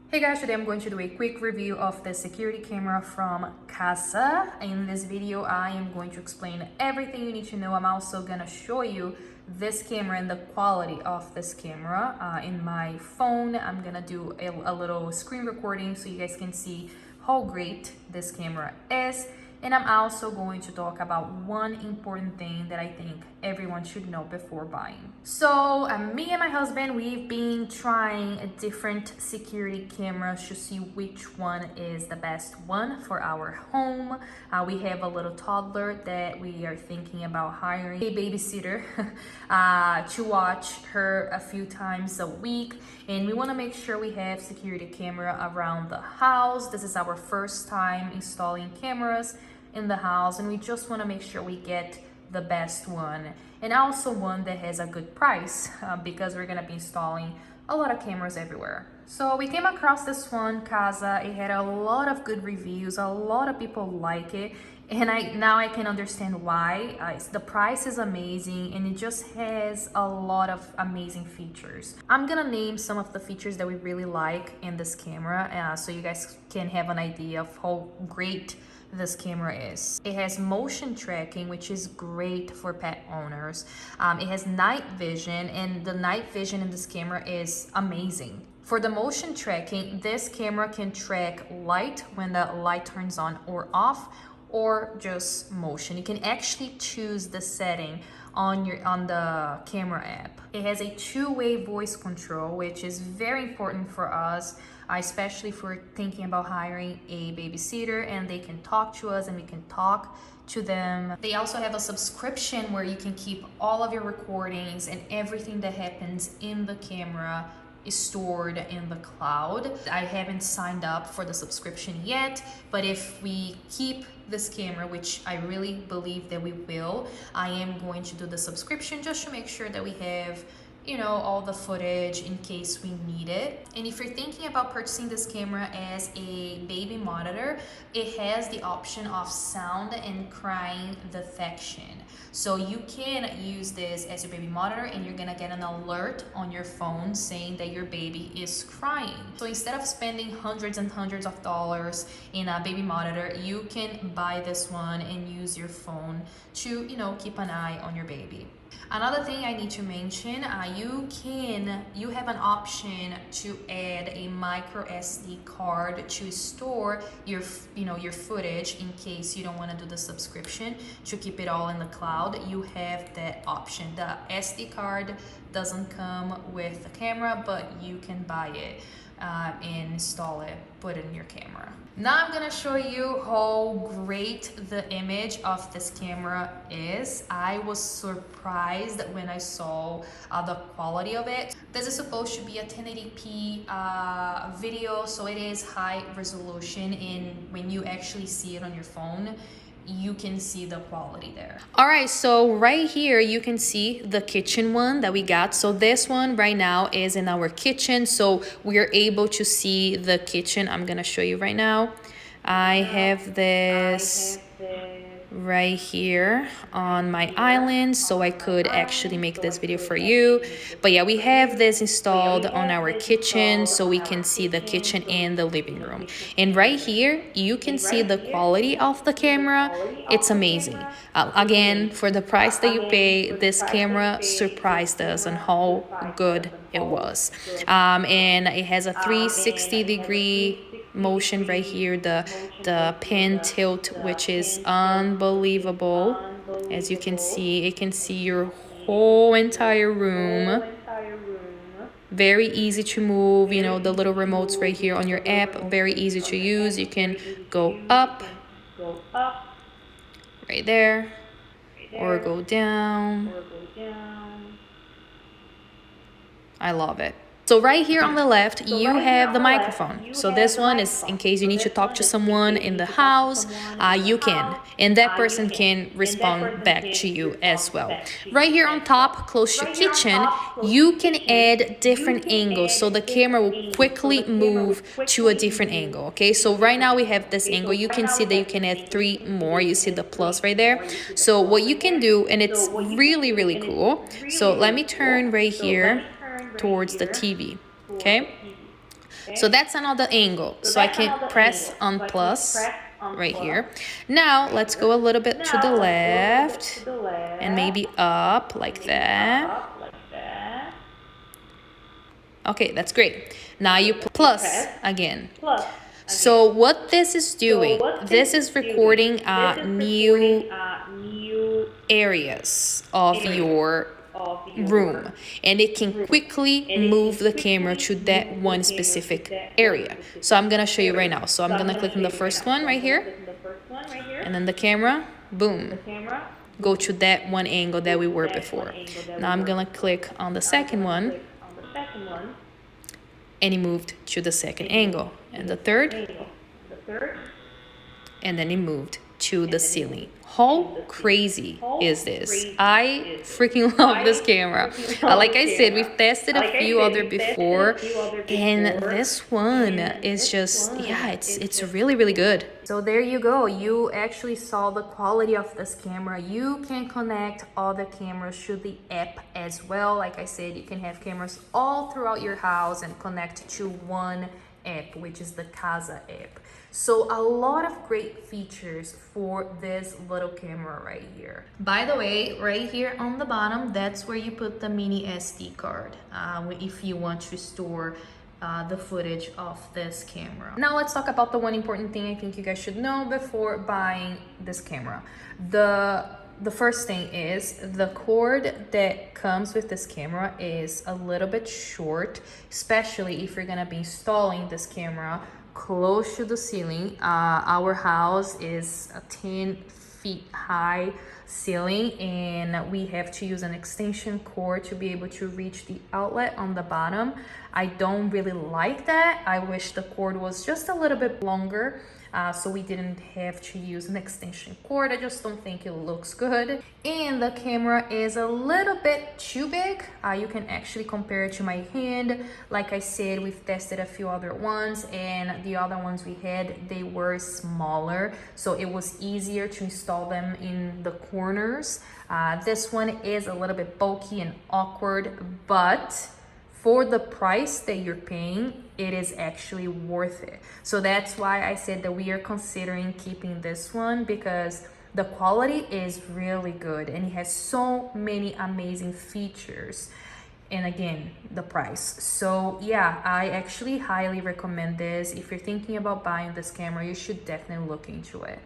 Hey guys, today I'm going to do a quick review of the security camera from Kasa. In this video, I am going to explain everything you need to know. I'm also gonna show you this camera and the quality of this camera in my phone. I'm gonna do a little screen recording so you guys can see how great this camera is. And I'm also going to talk about one important thing that I think everyone should know before buying. So me and my husband, we've been trying different security cameras to see which one is the best one for our home. We have a little toddler that we are thinking about hiring a babysitter to watch her a few times a week. And we want to make sure we have security camera around the house. This is our first time installing cameras in the house, and we just want to make sure we get the best one, and also one that has a good price because we're going to be installing a lot of cameras everywhere. So we came across this one, Kasa. It had a lot of good reviews, a lot of people like it, and now I can understand why. The price is amazing, and it just has a lot of amazing features. I'm gonna name some of the features that we really like in this camera so you guys can have an idea of how great this camera is. It has motion tracking, which is great for pet owners. It has night vision, and the night vision in this camera is amazing. For the motion tracking, this camera can track light when the light turns on or off, or just motion. You can actually choose the setting on the camera app. It has a two-way voice control, which is very important for us, especially if we're thinking about hiring a babysitter, and they can talk to us and we can talk to them. They also have a subscription where you can keep all of your recordings, and everything that happens in the camera is stored in the cloud. I haven't signed up for the subscription yet, but if we keep this camera, which I really believe that we will, I am going to do the subscription just to make sure that we have, you know, all the footage in case we need it. And if you're thinking about purchasing this camera as a baby monitor, it has the option of sound and crying detection. So you can use this as your baby monitor, and you're gonna get an alert on your phone saying that your baby is crying. So instead of spending hundreds and hundreds of dollars in a baby monitor, you can buy this one and use your phone to, you know, keep an eye on your baby. Another thing I need to mention, you have an option to add a micro SD card to store your footage in case you don't want to do the subscription to keep it all in the cloud. You have that option. The SD card doesn't come with the camera, but you can buy it and install it, put it in your camera. Now I'm gonna show you how great the image of this camera is. I was surprised when I saw the quality of it. This is supposed to be a 1080p video, so it is high resolution, and when you actually see it on your phone, you can see the quality there. All right, so right here you can see the kitchen one that we got. So this one right now is in our kitchen, so we are able to see the kitchen. I'm gonna show you right now. I have this right here on my island, so I could actually make this video for you. But yeah, we have this installed on our kitchen, so we can see the kitchen and the living room. And right here you can see the quality of the camera. It's amazing. Again, for the price that you pay, this camera surprised us on how good it was. And it has a 360-degree motion right here, the pen tilt, which is unbelievable. As you can see, it can see your whole entire room. Very easy to move, you know, the little remotes right here on your app, very easy to use. You can go up right there, or go down. I love it. So right here on the left, you have the microphone. So this one is in case you need to talk to someone in the house, you can. And that person can respond back to you as well. Right here on top, close to kitchen, you can add different angles. So the camera will quickly move to a different angle, okay? So right now we have this angle. You can see that you can add 3 more. You see the plus right there. So what you can do, and it's really, really cool. So let me turn right here towards the TV, okay? So that's another angle. So I can press on plus right here. Now let's go a little bit to the left and maybe up like that. Okay, that's great. Now you plus again. So what this is doing, this is recording new areas of your room, and it can quickly move the camera to that one specific area. So I'm gonna show you right now. So I'm gonna click on the first one right here, and then the camera, boom, go to that one angle that we were before. Now I'm gonna click on the second one, and it moved to the second angle, and the third, and then it moved to the ceiling. How crazy is this? I freaking love this camera. Like I said, we've tested a few other before, and this one is just, yeah, it's really, really good. So there you go. You actually saw the quality of this camera. You can connect other cameras to the app as well. Like I said, you can have cameras all throughout your house and connect to one app, which is the Kasa app. So a lot of great features for this little camera right here. By the way, right here on the bottom, that's where you put the mini SD card if you want to store the footage of this camera. Now let's talk about the one important thing I think you guys should know before buying this camera. The first thing is the cord that comes with this camera is a little bit short, especially if you're gonna be installing this camera close to the ceiling. Our house is a 10 feet high ceiling, and we have to use an extension cord to be able to reach the outlet on the bottom. I don't really like that. I wish the cord was just a little bit longer, so we didn't have to use an extension cord. I just don't think it looks good. And the camera is a little bit too big. You can actually compare it to my hand. Like I said, we've tested a few other ones, and the other ones we had, they were smaller, so it was easier to install them in the corners. This one is a little bit bulky and awkward, but for the price that you're paying, it is actually worth it. So that's why I said that we are considering keeping this one, because the quality is really good and it has so many amazing features. And again, the price. So yeah, I actually highly recommend this. If you're thinking about buying this camera, you should definitely look into it.